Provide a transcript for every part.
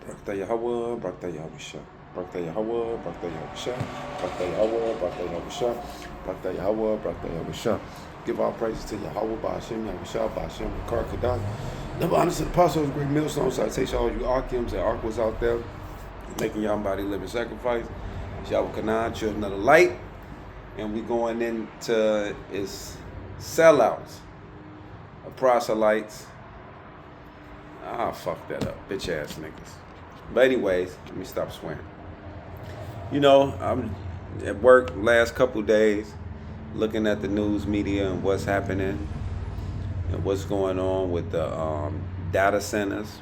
Brakta Yahweh, Brakta Yahweh, Brakta Yahweh, Brakta Yahweh, Brakta Yahweh, Brakta Yahweh, Brakta Yahweh, Brakta Yahweh. Give all praises to Yahweh, Ba'ashem, Yahweh, Ba'ashem, Kar Kadak. Never honor to the apostles, great millstones. Citation all you Archims and Archwas out there, making y'all body living sacrifice. Yahweh Kanan, children of the light. And we going into is sellouts, proselytes. Ah, fuck that up, bitch ass niggas. But anyways, let me stop swearing. You know, I'm at work last couple days, looking at the news media and what's happening and what's going on with the data centers,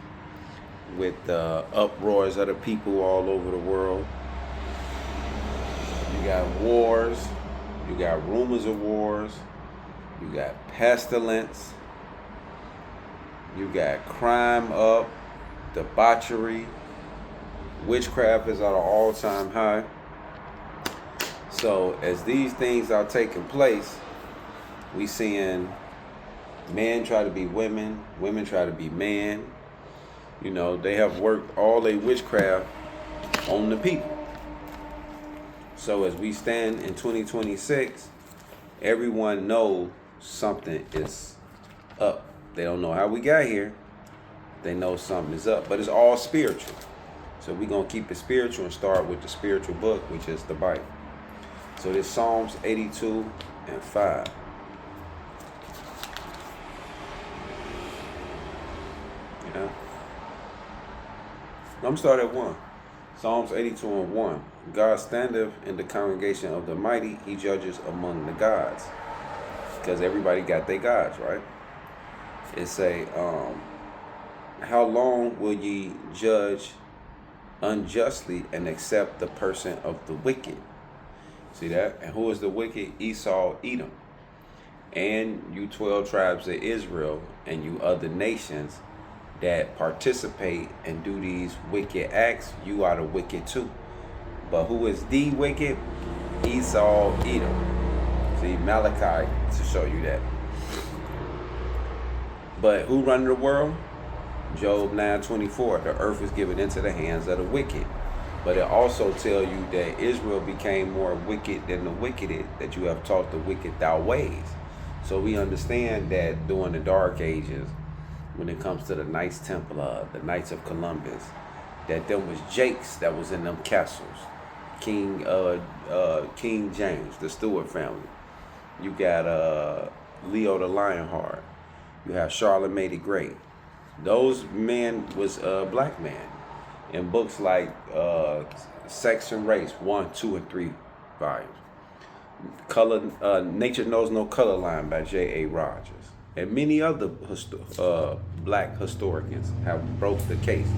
with the uproars of the people all over the world. You got wars, you got rumors of wars, you got pestilence, you got crime up, debauchery, witchcraft is at an all-time high. So as these things are taking place, we seeing men try to be women, women try to be man. You know, they have worked all their witchcraft on the people. So as we stand in 2026, everyone knows something is up. They don't know how we got here. They know something is up, but it's all spiritual. So we're going to keep it spiritual and start with the spiritual book, which is the Bible. So this Psalms 82 and 5. Yeah. I'm going to start at 1. Psalms 82 and 1. God standeth in the congregation of the mighty. He judges among the gods. Because everybody got their gods, right? It say, how long will ye judge unjustly and accept the person of the wicked? See that? And who is the wicked? Esau, Edom. And you 12 tribes of Israel and you other nations that participate and do these wicked acts, you are the wicked too. But who is the wicked? Esau, Edom. See, Malachi to show you that. But who run the world? Job 9:24. The earth is given into the hands of the wicked. But it also tell you that Israel became more wicked than the wicked, that you have taught the wicked thy ways. So we understand that during the Dark Ages, when it comes to the Knights Templar, the Knights of Columbus, that there was Jakes that was in them castles. King James, the Stuart family. You got Leo the Lionheart. You have Charlemagne the Great. Those men was black men. In books like Sex and Race, 1, 2, and 3 volumes. Nature Knows No Color Line by J.A. Rogers. And many other black historians have broke the case.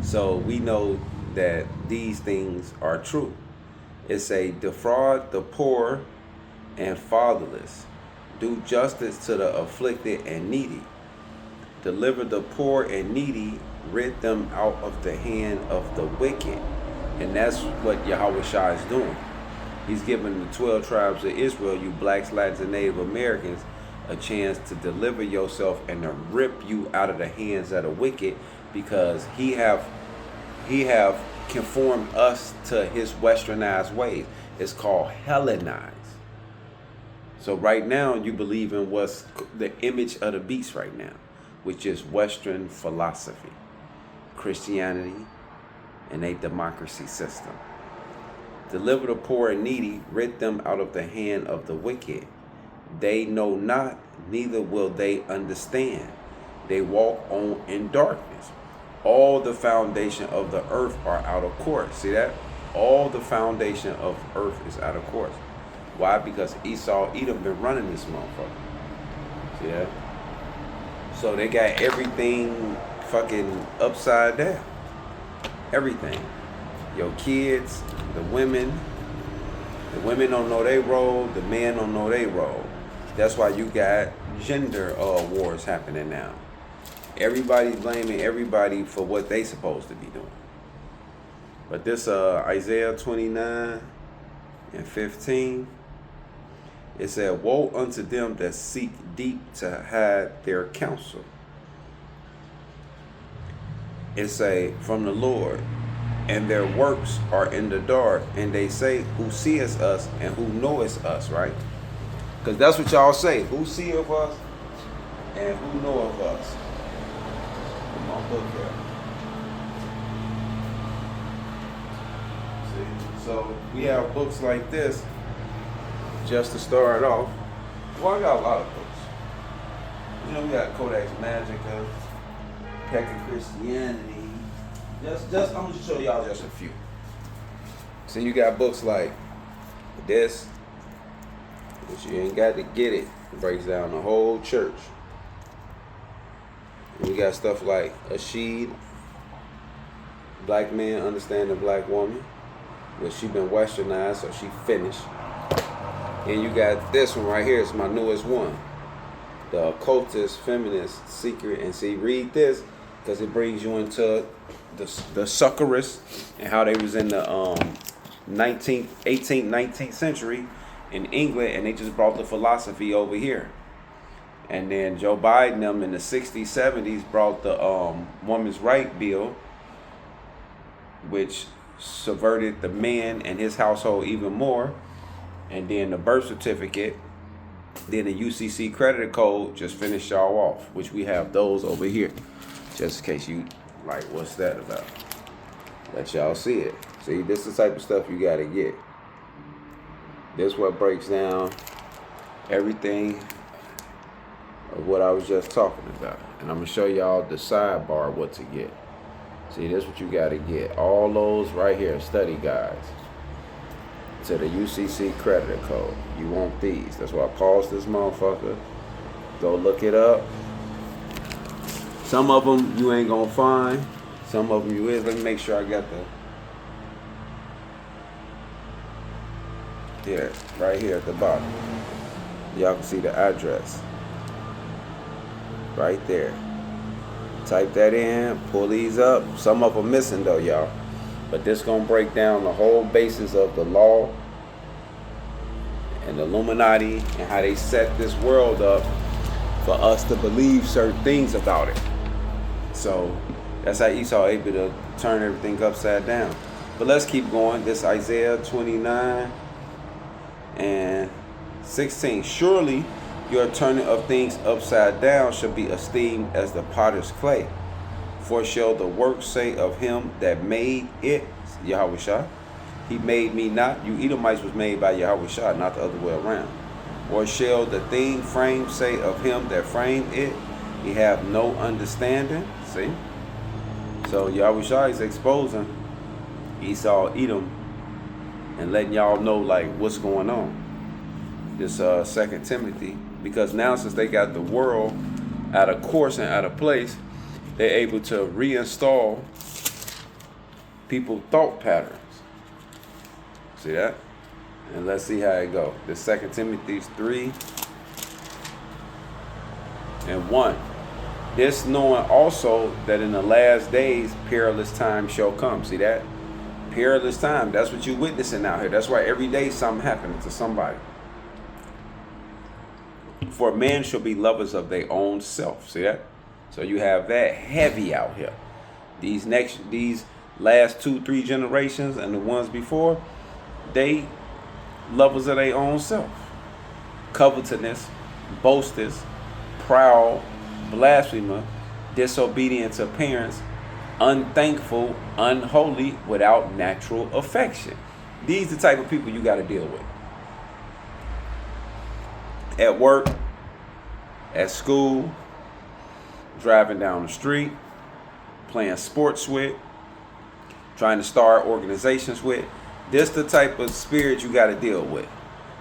So we know that these things are true. It's a defraud the poor and fatherless. Do justice to the afflicted and needy. Deliver the poor and needy. Rid them out of the hand of the wicked. And that's what Yahweh Shah is doing. He's giving the 12 tribes of Israel, you blacks, Latins, and Native Americans, a chance to deliver yourself and to rip you out of the hands of the wicked, because he have conformed us to his westernized ways. It's called Hellenized. So right now you believe in what's the image of the beast right now, which is Western philosophy, Christianity, and a democracy system. Deliver the poor and needy, rid them out of the hand of the wicked. They know not, neither will they understand. They walk on in darkness. All the foundation of the earth are out of course. See that? All the foundation of earth is out of course. Why? Because Esau, Edom been running this motherfucker. See that? So they got everything fucking upside down. Everything. Your kids, the women don't know their role, the men don't know their role. That's why you got gender wars happening now. Everybody's blaming everybody for what they supposed to be doing. But this Isaiah 29 and 15, it said, woe unto them that seek deep to hide their counsel. it say, from the Lord, and their works are in the dark, and they say, who seeth us and who knoweth us, right? Because that's what y'all say. Who seeth us and who knoweth us? Come on, look here. See? So we have books like this just to start off. Well, I got a lot of books. You know, we got Codex Magica, Peck of Christianity. I'm gonna show y'all just a few. So you got books like this, which you ain't got to get it. It breaks down the whole church. And we got stuff like Asheed, Black Man Understand the Black Woman, which she been westernized, so she finished. And you got this one right here. It's my newest one, The Occultist Feminist Secret. And see, read this because it brings you into the succorists and how they was in the 18th, 19th century in England, and they just brought the philosophy over here. And then Joe Biden them in the 60s, 70s brought the women's right bill, which subverted the man and his household even more. And then the birth certificate, then the UCC creditor code just finished y'all off, which we have those over here, just in case you like, what's that about? Let y'all see it. See, this is the type of stuff you gotta get. This what breaks down everything of what I was just talking about. And I'm gonna show y'all the sidebar what to get. See, this what you gotta get. All those right here, study guides to the UCC creditor code. You want these. That's why I paused this motherfucker. Go look it up. Some of them you ain't gonna find. Some of them you is. Let me make sure I got here, right here at the bottom. Y'all can see the address. Right there. Type that in, pull these up. Some of them missing though, y'all. But this gonna break down the whole basis of the law and the Illuminati and how they set this world up for us to believe certain things about it. So that's how Esau able to turn everything upside down. But let's keep going. This Isaiah 29 and 16. Surely your turning of things upside down shall be esteemed as the potter's clay. For shall the work say of him that made it, Yahweh Shah, he made me not. You Edomites was made by Yahweh Shah, not the other way around. Or shall the thing framed say of him that framed it, he have no understanding? See? So Yahweh Shah is exposing Esau, Edom, and letting y'all know like what's going on. This 2 Timothy, because now since they got the world out of course and out of place, they're able to reinstall people's thought patterns. See that? And let's see how it go. This 2 Timothy 3 and 1. This knowing also that in the last days perilous time shall come. See that? Perilous time. That's what you're witnessing out here. That's why every day something happening to somebody. For men shall be lovers of their own self. See that? So you have that heavy out here. These last 2-3 generations and the ones before, they lovers of their own self. Covetousness, boasters, proud, blasphemer, disobedient to parents, unthankful, unholy, without natural affection. These are the type of people you got to deal with. At work, at school, driving down the street, playing sports with, trying to start organizations with. This the type of spirit you got to deal with.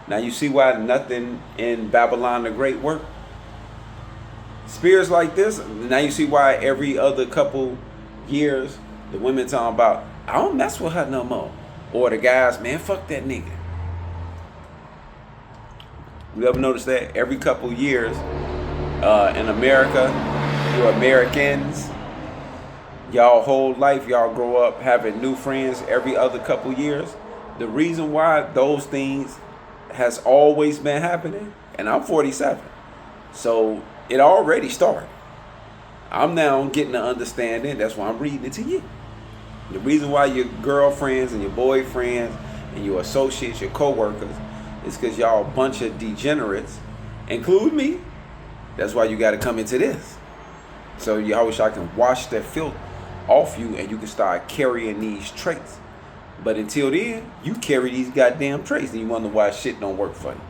Now you see why nothing in Babylon the Great worked? Spirits like this, now you see why every other couple years the women talking about, I don't mess with her no more. Or the guys, man, fuck that nigga. You ever notice that? Every couple years in America, you Americans, y'all whole life, y'all grow up having new friends every other couple years. The reason why those things has always been happening, and I'm 47, so it already started. I'm now getting to understanding. That's why I'm reading it to you. The reason why your girlfriends and your boyfriends and your associates, your co-workers, is because y'all a bunch of degenerates, include me. That's why you got to come into this. So y'all wish I can wash that filth off you and you can start carrying these traits. But until then, you carry these goddamn traits and you wonder why shit don't work for you.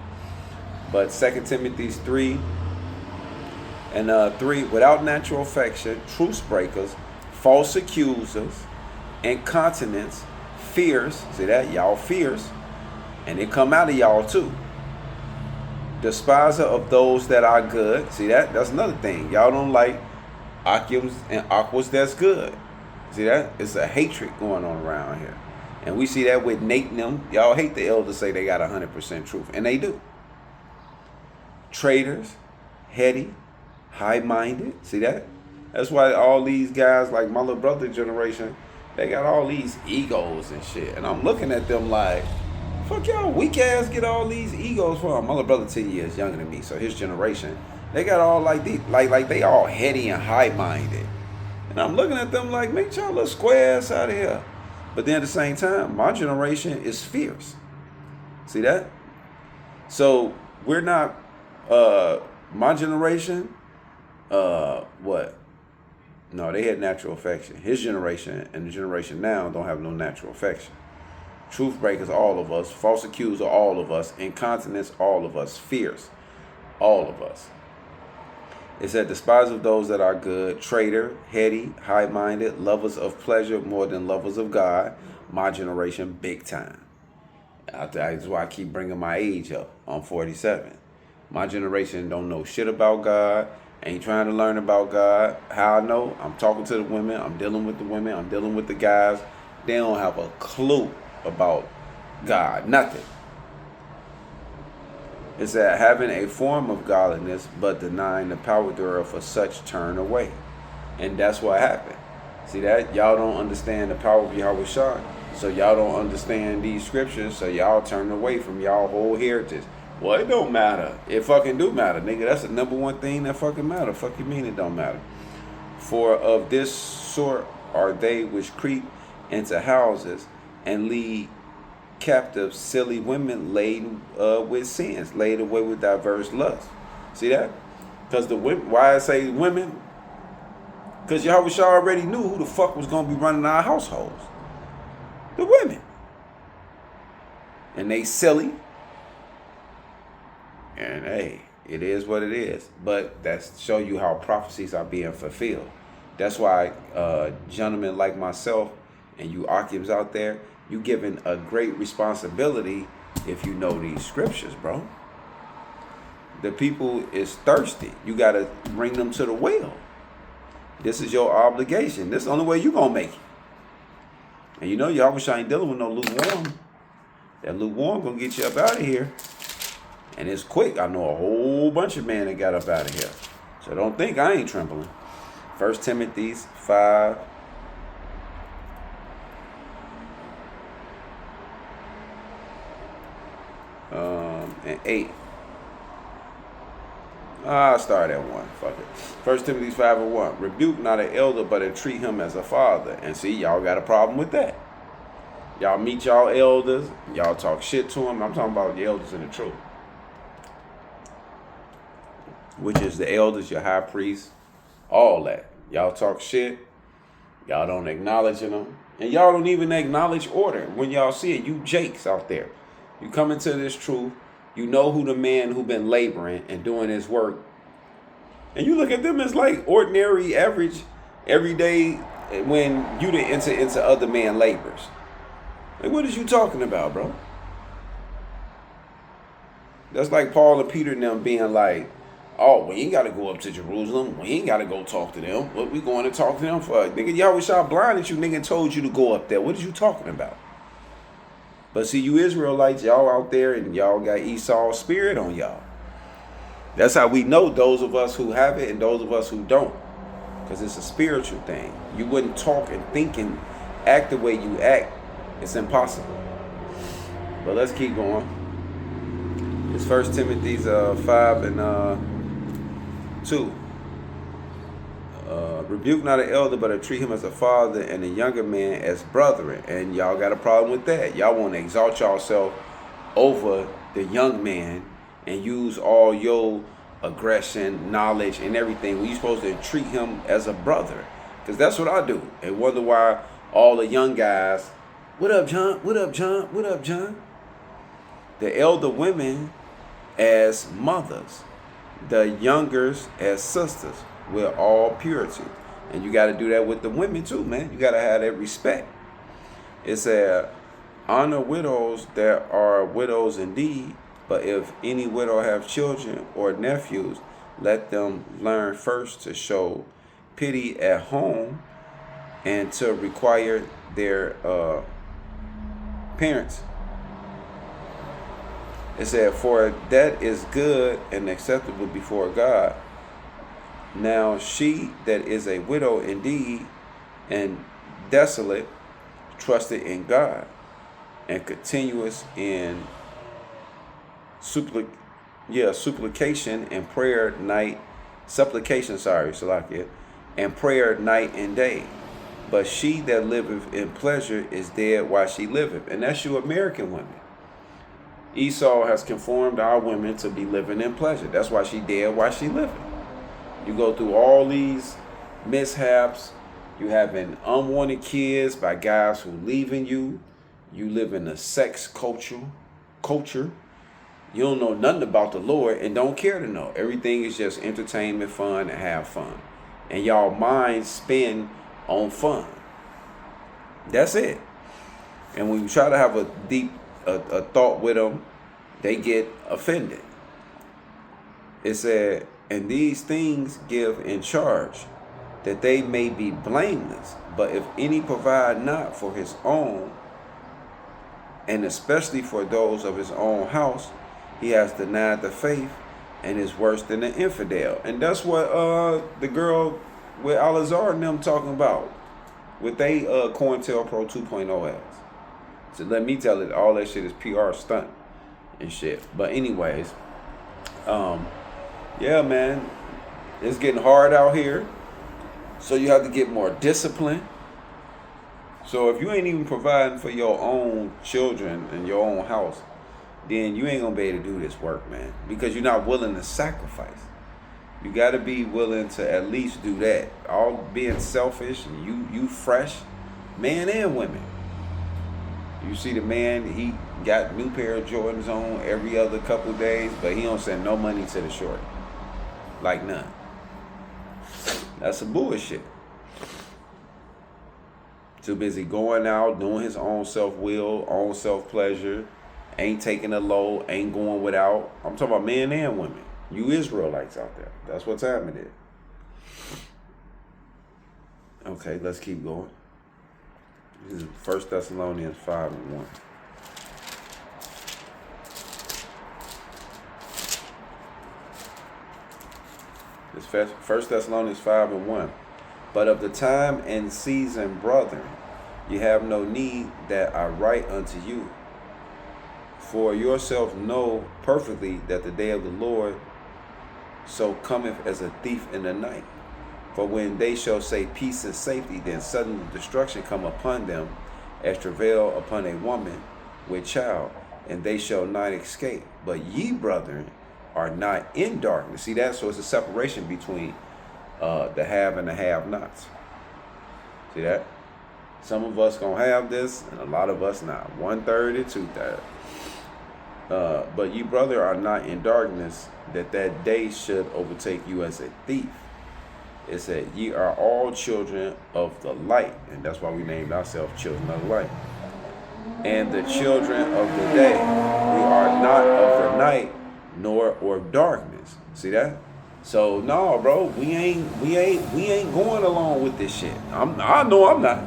But 2 Timothy 3 and 3, without natural affection, truce breakers, false accusers, incontinence, fears, see that? Y'all fears, and it come out of y'all too. Despiser of those that are good, see that? That's another thing. Y'all don't like aquas and aquas that's good. See that? It's a hatred going on around here. And we see that with Nate and them. Y'all hate the elders say they got 100% truth, and they do. Traitors, heady, high-minded, see that? That's why all these guys, like my little brother generation, they got all these egos and shit. And I'm looking at them like, fuck y'all weak ass get all these egos from. My little brother 10 years younger than me, so his generation, they got all like these, like they all heady and high-minded. And I'm looking at them like, make y'all little square ass out of here. But then at the same time, my generation is fierce. See that? So we're not, my generation, what? No, they had natural affection. His generation and the generation now don't have no natural affection. Truth breakers, all of us. False accuser, all of us. Incontinence, all of us. Fierce, all of us. It said, despise of those that are good, traitor, heady, high-minded, lovers of pleasure more than lovers of God. My generation, big time. That's why I keep bringing my age up. I'm 47. My generation don't know shit about God. Ain't trying to learn about God. How I know? I'm talking to the women. I'm dealing with the women. I'm dealing with the guys. They don't have a clue about God. Nothing. It said, having a form of godliness, but denying the power thereof, for such turn away. And that's what happened. See that? Y'all don't understand the power of Yahweh Shah. So y'all don't understand these scriptures. So y'all turn away from y'all whole heritage. Well, it don't matter. It fucking do matter, nigga. That's the number one thing that fucking matter. Fuck you mean it don't matter? For of this sort are they which creep into houses and lead captive silly women laden with sins, laid away with diverse lusts. See that? Because the women, why I say women? Because Yahweh Shah already knew who the fuck was going to be running our households. The women. And they silly. And hey, it is what it is. But that's show you how prophecies are being fulfilled. That's why gentlemen like myself and you Akims out there, you given a great responsibility if you know these scriptures, bro. The people is thirsty. You got to bring them to the well. This is your obligation. This is the only way you going to make it. And you know you always ain't dealing with no lukewarm. That lukewarm going to get you up out of here. And it's quick. I know a whole bunch of men that got up out of here. So don't think I ain't trembling. 1 Timothy 5. And 8. I'll start at 1. Fuck it. 1 Timothy 5 and 1. Rebuke not an elder, but entreat him as a father. And see, y'all got a problem with that. Y'all meet y'all elders. Y'all talk shit to them. I'm talking about the elders in the truth. Which is the elders, your high priest, all that. Y'all talk shit. Y'all don't acknowledge them. And y'all don't even acknowledge order. When y'all see it, you jakes out there. You come into this truth. You know who the man who been laboring and doing his work. And you look at them as like ordinary, average, everyday when you didn't enter into other man labors. Like, what is you talking about, bro? That's like Paul and Peter and them being like, oh, we ain't got to go up to Jerusalem. We ain't got to go talk to them. What we going to talk to them for? Nigga, Yahweh Shah blinded you, nigga, and told you to go up there. What is you talking about? But see, you Israelites, y'all out there, and y'all got Esau's spirit on y'all. That's how we know those of us who have it and those of us who don't. Because it's a spiritual thing. You wouldn't talk and think and act the way you act. It's impossible. But let's keep going. It's 1 Timothy 5 and 2. Rebuke not an elder, but treat him as a father, and the younger man as brethren. And y'all got a problem with that. Y'all want to exalt yourself over the young man and use all your aggression, knowledge, and everything when you're supposed to treat him as a brother. Because that's what I do. And wonder why all the young guys, what up, John? What up, John? What up, John? The elder women as mothers, the youngers as sisters. We're all purity. And you got to do that with the women too, man. You got to have that respect. It said, honor widows that are widows indeed, but if any widow have children or nephews, let them learn first to show pity at home and to require their parents. It said, for that is good and acceptable before God. Now she that is a widow indeed and desolate, trusted in God, and continuous in supplication and prayer and prayer night and day. But she that liveth in pleasure is dead while she liveth. And that's you American women. Esau has conformed our women to be living in pleasure. That's why she dead while she living. You go through all these mishaps. You having unwanted kids by guys who leaving you. You live in a sex culture. You don't know nothing about the Lord and don't care to know. Everything is just entertainment, fun, and have fun. And y'all minds spin on fun. That's it. And when you try to have a deep a thought with them, they get offended. It said, and these things give in charge, that they may be blameless. But if any provide not for his own, and especially for those of his own house, he has denied the faith and is worse than an infidel. And that's what the girl with Alazar and them talking about with they COINTELPRO 2.0 ads. So let me tell it, all that shit is PR stunt and shit. But anyways, yeah, man, it's getting hard out here. So you have to get more discipline. So if you ain't even providing for your own children and your own house, then you ain't gonna be able to do this work, man, because you're not willing to sacrifice. You got to be willing to at least do that. All being selfish and you fresh, men and women. You see the man, he got new pair of Jordans on every other couple of days, but he don't send no money to the shorty. Like none. That's some bullshit. Too busy going out, doing his own self-will, own self-pleasure, ain't taking a load, ain't going without. I'm talking about men and women. You Israelites out there. That's what time it is. Okay, let's keep going. This is 1 Thessalonians 5:1. It's 1 Thessalonians 5:1. But of the time and season, brethren, you have no need that I write unto you. For yourself know perfectly that the day of the Lord so cometh as a thief in the night. For when they shall say peace and safety, then sudden destruction come upon them, as travail upon a woman with child, and they shall not escape. But ye, brethren, are not in darkness. See that? So it's a separation between the have and the have-nots. See that? Some of us gonna have this, and a lot of us not. 1/3 and 2/3. But ye, brother, are not in darkness, that day should overtake you as a thief. It said, ye are all children of the light. And that's why we named ourselves children of the light. And the children of the day. We are not of the night, nor of darkness. See that? So no, bro, we ain't going along with this shit. I know I'm not.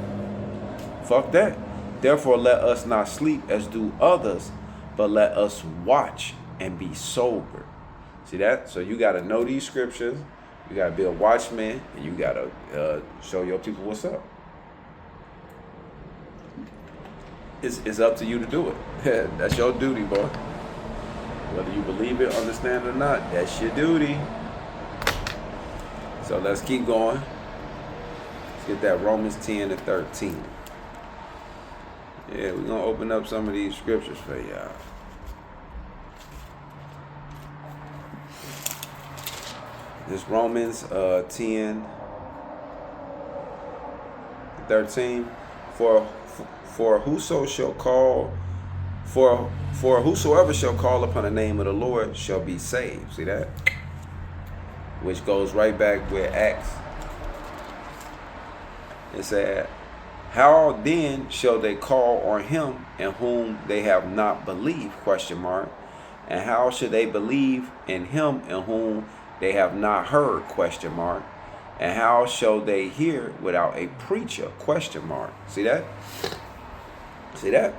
Fuck that. Therefore let us not sleep as do others, but let us watch and be sober. See that? So you got to know these scriptures. You got to be a watchman, and you got to show your people what's up. It's up to you to do it. That's your duty, boy. Whether you believe it, understand it or not, that's your duty. So let's keep going. Get that Romans 10 and 13. Yeah, we're going to open up some of these scriptures for y'all. This Romans 10, 13. For whosoever shall call upon the name of the Lord shall be saved. See that? Which goes right back with Acts. It said, how then shall they call on him in whom they have not believed? ? And how should they believe in him in whom they have not heard? ? And how shall they hear without a preacher? ? See that? See that?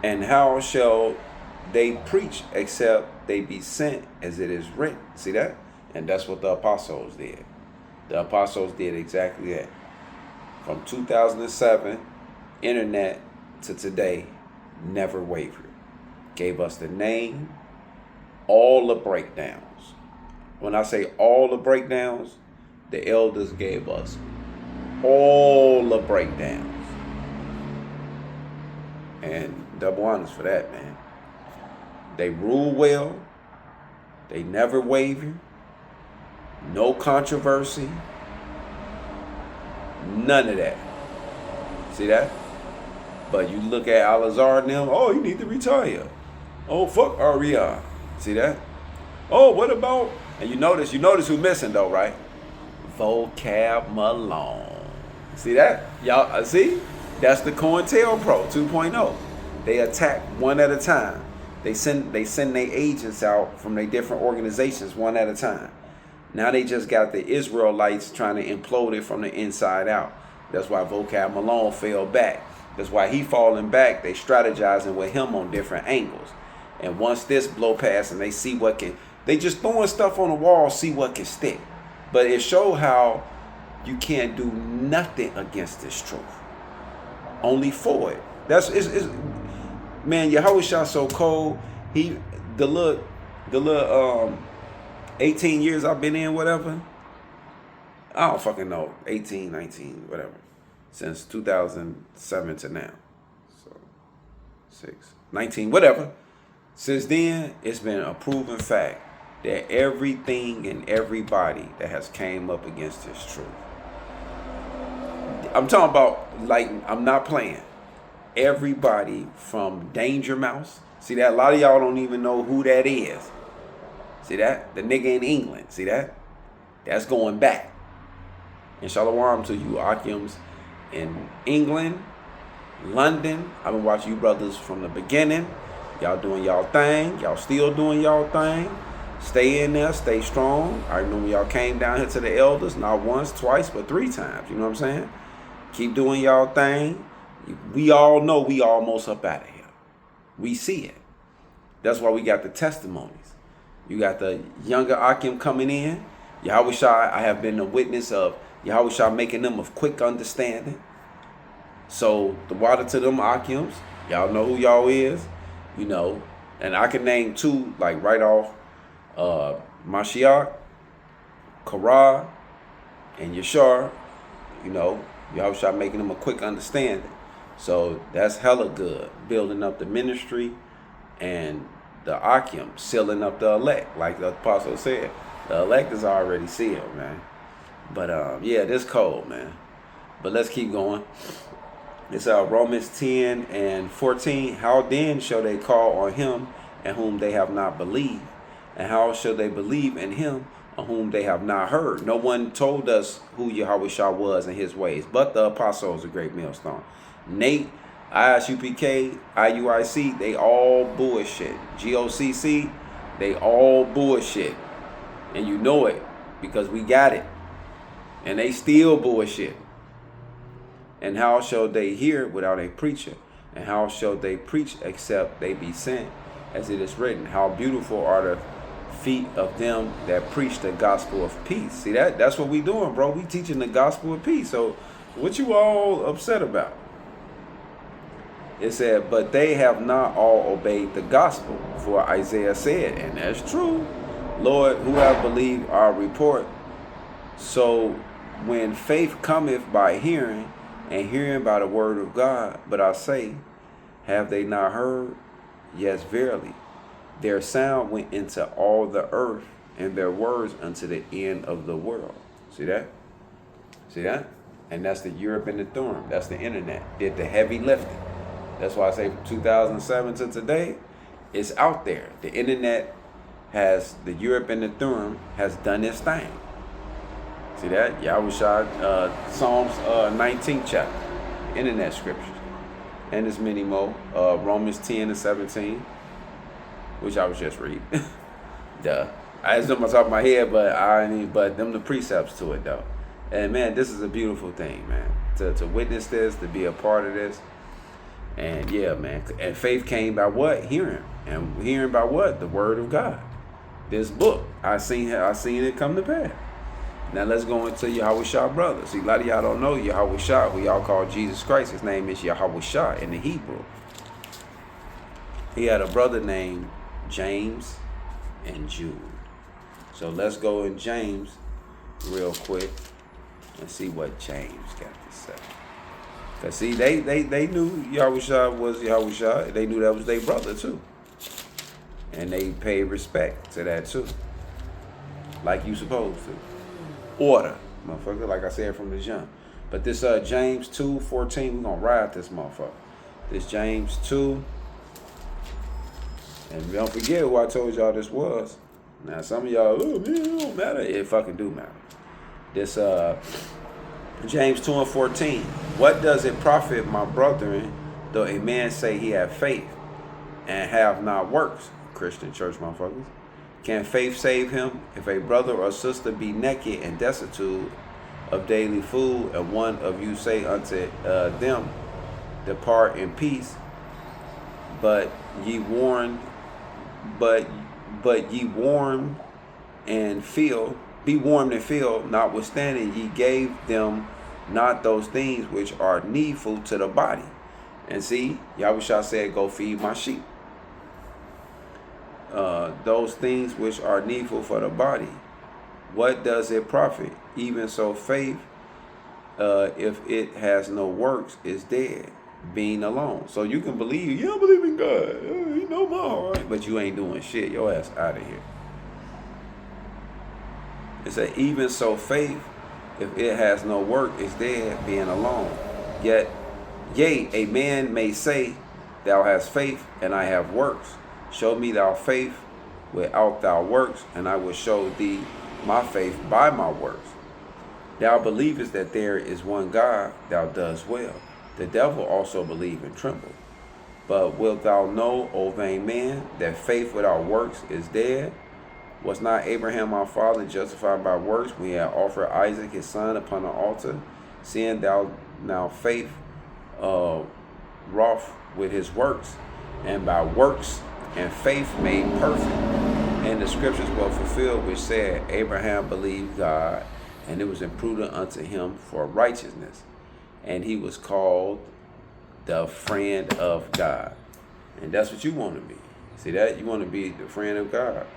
And how shall they preach except they be sent, as it is written? See that? And that's what the apostles did. The apostles did exactly that. From 2007, internet, to today, never wavered. Gave us the name, all the breakdowns. When I say all the breakdowns, the elders gave us all the breakdowns. And double honors for that, man. They rule well. They never waver. No controversy. None of that. See that? But you look at Al-Azhar and them, oh, you need to retire. Oh, fuck REI. See that? Oh, what about, and you notice who's missing though, right? Vocab Malone. See that? Y'all see? That's the COINTELPRO 2.0. They attack one at a time. They send their agents out from their different organizations one at a time. Now they just got the Israelites trying to implode it from the inside out. That's why Vocab Malone fell back. That's why he falling back. They strategizing with him on different angles. And once this blow past and they see what can, they just throwing stuff on the wall, see what can stick. But it show how you can't do nothing against this truth. Only for it. That's man, Yahushua so cold. The little 18 years I've been in, whatever. I don't fucking know. 18, 19, whatever. Since 2007 to now. So 19, whatever. Since then, it's been a proven fact that everything and everybody that has came up against this truth. I'm talking about, like, I'm not playing. Everybody from Danger Mouse. See that? A lot of y'all don't even know who that is. See that? The nigga in England. See that? That's going back. And shalom to you Akims in England, London. I've been watching you brothers from the beginning. Y'all doing y'all thing. Y'all still doing y'all thing. Stay in there. Stay strong. I remember y'all came down here to the elders, not once, twice, but 3 times. You know what I'm saying? Keep doing y'all thing. We all know we almost up out of here. We see it. That's why we got the testimonies. You got the younger Akim coming in. Yahushua, I have been a witness of Yahushua making them of quick understanding. So the water to them Akims, y'all know who y'all is, you know. And I can name 2, like right off, Mashiach, Kara, and Yashar, you know. Yahushua making them a quick understanding. So that's hella good. Building up the ministry and the Akim, sealing up the elect. Like the apostle said, the elect is already sealed, man. But yeah, this cold, man. But let's keep going. It's Romans 10 and 14. How then shall they call on him in whom they have not believed? And how shall they believe in him on whom they have not heard? No one told us who Yahushua was and his ways, but the apostles, a great millstone. Nate, ISUPK, IUIC, they all bullshit. GOCC, they all bullshit. And you know it because we got it. And they still bullshit. And how shall they hear without a preacher? And how shall they preach except they be sent? As it is written, how beautiful are the feet of them that preach the gospel of peace. See, that's what we doing, bro. We teaching the gospel of peace. So what you all upset about? It said, but they have not all obeyed the gospel. For Isaiah said, and that's true, Lord, who have believed our report? So when faith cometh by hearing, and hearing by the word of God. But I say, have they not heard? Yes, verily. Their sound went into all the earth, and their words unto the end of the world. See that? See that? And that's the Europe and the Thummim. That's the internet. Did the heavy lifting. That's why I say from 2007 to today, it's out there. The internet has, the Europe and the Thummim has done its thing. See that? Yahushua, Psalms 19th chapter, internet scriptures. And there's many more. Romans 10 and 17, which I was just reading. Duh. I just them on top of my head, but them the precepts to it though. And man, this is a beautiful thing, man. To witness this, to be a part of this. And yeah, man. And faith came by what? Hearing. And hearing by what? The word of God. This book. I seen it come to pass. Now let's go into Yahushua brother. See, a lot of y'all don't know Yahushua, who y'all call Jesus Christ. His name is Yahushua in the Hebrew. He had a brother named James and Jude. So let's go in James real quick and see what James got to say. Because see, they knew Yahushua was Yahushua. They knew that was their brother too. And they paid respect to that too. Like you supposed to. Order, motherfucker, like I said from the jump. But this James 2:14, we're gonna ride this motherfucker. This James 2. And don't forget who I told y'all this was. Now some of y'all, oh man, it don't matter. It fucking do matter. This James 2:14. What does it profit, my brethren, though a man say he have faith and have not works? Christian church motherfuckers. Can faith save him? If a brother or sister be naked and destitute of daily food, and one of you say unto them, depart in peace, but ye warned and feel, be warmed and filled, notwithstanding ye gave them not those things which are needful to the body. And see, Yahushua said, go feed my sheep. Those things which are needful for the body. What does it profit? Even so faith, if it has no works, is dead, being alone. So you can believe, you don't believe in God, you know more, right? But you ain't doing shit. Your ass out of here. It said, even so faith, if it has no work, is dead, being alone. Yet, yea, a man may say, thou hast faith, and I have works. Show me thou faith without thou works, and I will show thee my faith by my works. Thou believest that there is one God, thou doest well. The devil also believe and tremble. But wilt thou know, O vain man, that faith without works is dead? Was not Abraham our father justified by works when he had offered Isaac his son upon the altar? Seeing thou now faith wrought with his works, and by works and faith made perfect. And the scriptures were fulfilled, which said, Abraham believed God, and it was imputed unto him for righteousness. And he was called the friend of God. And that's what you want to be. See that? You want to be the friend of God.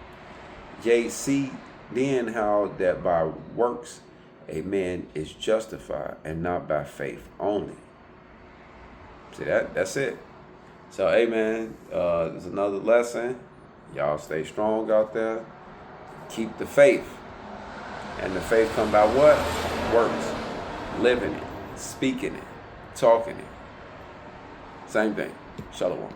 Yea, see then how that by works a man is justified, and not by faith only. See that? That's it. So, hey, man, there's another lesson. Y'all stay strong out there. Keep the faith. And the faith come by what? Works. Living it. Speaking it. Talking it. Same thing. Shalom.